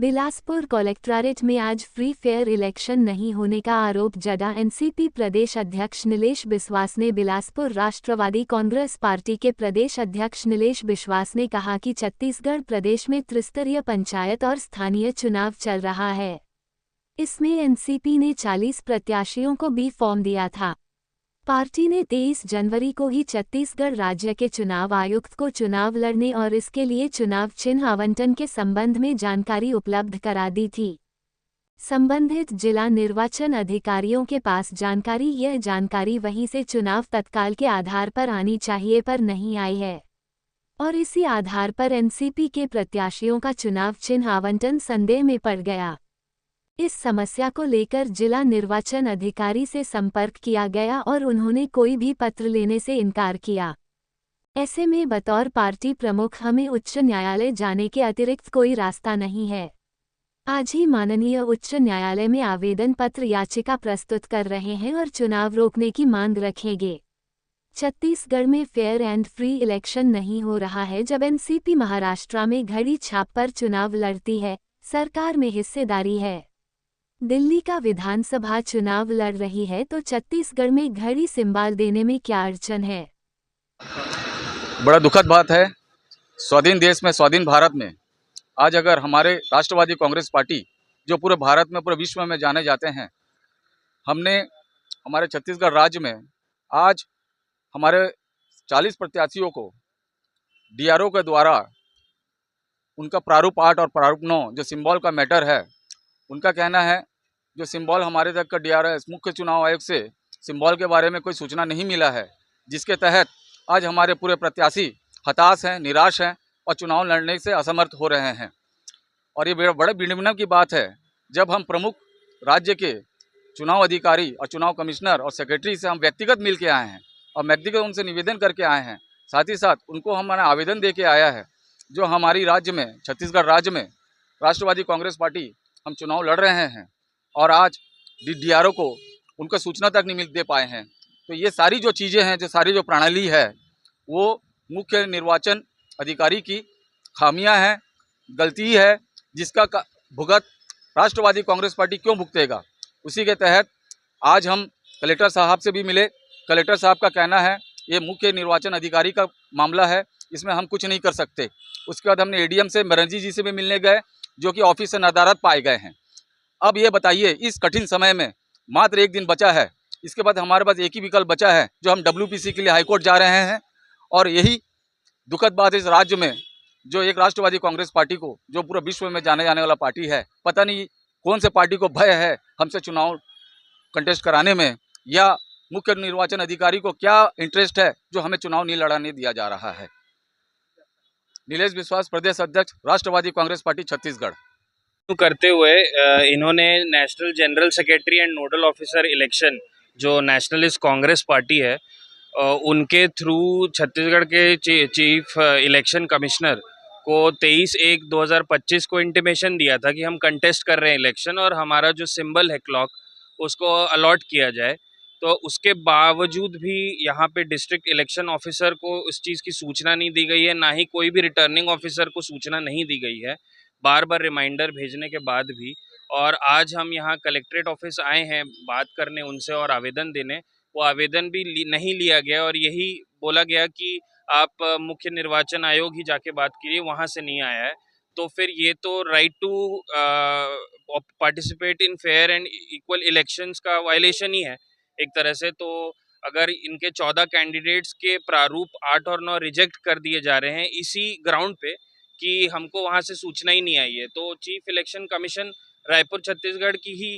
Bilaspur collectorate में आज free fair election नहीं होने का आरोप जदा एनसीपी प्रदेश अध्यक्ष नीलेश बिस्वास ने। बिलासपुर राष्ट्रवादी कांग्रेस पार्टी के प्रदेश अध्यक्ष नीलेश बिस्वास ने कहा कि छत्तीसगढ़ प्रदेश में त्रिस्तरीय पंचायत और स्थानीय चुनाव चल रहा है। इसमें एनसीपी ने 40 प्रत्याशियों को बी फॉर्म दिया था। पार्टी ने 23 जनवरी को ही छत्तीसगढ़ राज्य के चुनाव आयुक्त को चुनाव लड़ने और इसके लिए चुनाव चिन्ह आवंटन के संबंध में जानकारी उपलब्ध करा दी थी। संबंधित जिला निर्वाचन अधिकारियों के पास यह जानकारी वहीं से चुनाव तत्काल के आधार पर आनी चाहिए पर नहीं आई है और इसी आधार पर एनसीपी के प्रत्याशियों का चुनाव चिन्ह आवंटन संदेह में पड़ गया। इस समस्या को लेकर जिला निर्वाचन अधिकारी से संपर्क किया गया और उन्होंने कोई भी पत्र लेने से इनकार किया। ऐसे में बतौर पार्टी प्रमुख हमें उच्च न्यायालय जाने के अतिरिक्त कोई रास्ता नहीं है। आज ही माननीय उच्च न्यायालय में आवेदन पत्र याचिका प्रस्तुत कर रहे हैं और चुनाव रोकने की मांग रखेंगे। छत्तीसगढ़ में फेयर एंड फ्री इलेक्शन नहीं हो रहा है जब एनसीपी महाराष्ट्र में घड़ी छाप पर चुनाव लड़ती है, सरकार में हिस्सेदारी है। दिल्ली का विधानसभा चुनाव लड़ रही है तो छत्तीसगढ़ में घड़ी सिंबल देने में क्या अड़चन है। बड़ा दुखद बात है। स्वाधीन देश में, स्वाधीन भारत में आज अगर हमारे राष्ट्रवादी कांग्रेस पार्टी जो पूरे भारत में, पूरे विश्व में जाने जाते हैं, हमने हमारे छत्तीसगढ़ राज्य में आज हमारे 40 प्रत्याशियों को डीआरओ के द्वारा उनका प्रारूप 8 और प्रारूप 9 जो सिंबल का मैटर है, उनका कहना है जो सिंबल हमारे तक का डीआरएस मुख्य चुनाव आयोग से सिंबल के बारे में कोई सूचना नहीं मिला है, जिसके तहत आज हमारे पूरे प्रत्याशी हताश हैं, निराश हैं और चुनाव लड़ने से असमर्थ हो रहे हैं। और ये बड़े विडंबना की बात है जब हम प्रमुख राज्य के चुनाव अधिकारी और चुनाव कमिश्नर और सेक्रेटरी से हम व्यक्तिगत मिल के आए हैं और व्यक्तिगत उनसे निवेदन करके आए हैं। साथ ही साथ उनको हमारा आवेदन दे के आया है जो हमारी राज्य में, छत्तीसगढ़ राज्य में राष्ट्रवादी कांग्रेस पार्टी हम चुनाव लड़ रहे हैं और आज डीआरओ को उनको सूचना तक नहीं दे पाए हैं। तो ये सारी जो चीज़ें हैं, जो सारी जो प्रणाली है, वो मुख्य निर्वाचन अधिकारी की खामियां हैं, गलती है, जिसका भुगत राष्ट्रवादी कांग्रेस पार्टी क्यों भुगतेगा। उसी के तहत आज हम कलेक्टर साहब से भी मिले। कलेक्टर साहब का कहना है ये मुख्य निर्वाचन अधिकारी का मामला है, इसमें हम कुछ नहीं कर सकते। उसके बाद हमने एडीएम से, बनर्जी जी से भी मिलने गए जो कि ऑफिस से नदारद पाए गए हैं। अब ये बताइए, इस कठिन समय में मात्र एक दिन बचा है, इसके बाद हमारे पास एक ही विकल्प बचा है जो हम डब्ल्यूपीसी के लिए हाईकोर्ट जा रहे हैं। और यही दुखद बात है इस राज्य में जो एक राष्ट्रवादी कांग्रेस पार्टी को, जो पूरे विश्व में जाने जाने वाला पार्टी है, पता नहीं कौन से पार्टी को भय है हमसे चुनाव कंटेस्ट कराने में, या मुख्य निर्वाचन अधिकारी को क्या इंटरेस्ट है जो हमें चुनाव नहीं लड़ाने दिया जा रहा है। नीलेश बिस्वास, प्रदेश अध्यक्ष, राष्ट्रवादी कांग्रेस पार्टी, छत्तीसगढ़। करते हुए इन्होंने national general secretary and nodal officer election जो नेशनलिस्ट कांग्रेस पार्टी है उनके थ्रू छत्तीसगढ़ के चीफ इलेक्शन कमिश्नर को 23/1/2025 को इंटीमेशन दिया था कि हम कंटेस्ट कर रहे हैं इलेक्शन और हमारा जो सिंबल है क्लॉक उसको अलॉट किया जाए। तो उसके बावजूद भी यहाँ पे डिस्ट्रिक्ट इलेक्शन ऑफिसर को इस चीज़ की सूचना नहीं दी गई है, ना ही कोई भी रिटर्निंग ऑफिसर को सूचना नहीं दी गई है, बार बार रिमाइंडर भेजने के बाद भी। और आज हम यहाँ कलेक्ट्रेट ऑफिस आए हैं बात करने उनसे और आवेदन देने, वो आवेदन भी नहीं लिया गया और यही बोला गया कि आप मुख्य निर्वाचन आयोग ही जाके बात कीजिए, वहाँ से नहीं आया है। तो फिर ये तो right to participate in fair and equal elections का वायलेशन ही है एक तरह से। तो अगर इनके 14 कैंडिडेट्स के प्रारूप 8 और 9 रिजेक्ट कर दिए जा रहे हैं इसी ग्राउंड पे कि हमको वहाँ से सूचना ही नहीं आई है, तो chief election commission Raipur Chhattisgarh की ही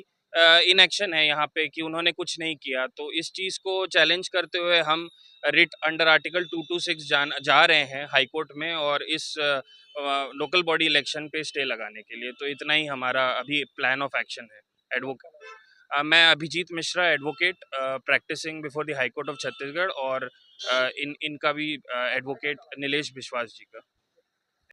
इनएक्शन है यहाँ पे कि उन्होंने कुछ नहीं किया। तो इस चीज़ को चैलेंज करते हुए हम रिट अंडर आर्टिकल 226 जा रहे हैं हाई कोर्ट में और इस लोकल बॉडी इलेक्शन पे स्टे लगाने के लिए। तो इतना ही हमारा अभी प्लान ऑफ एक्शन है। एडवोकेट मैं Abhijeet Mishra, advocate practising before the high court of Chhattisgarh, और इनका भी एडवोकेट नीलेश बिस्वास जी का।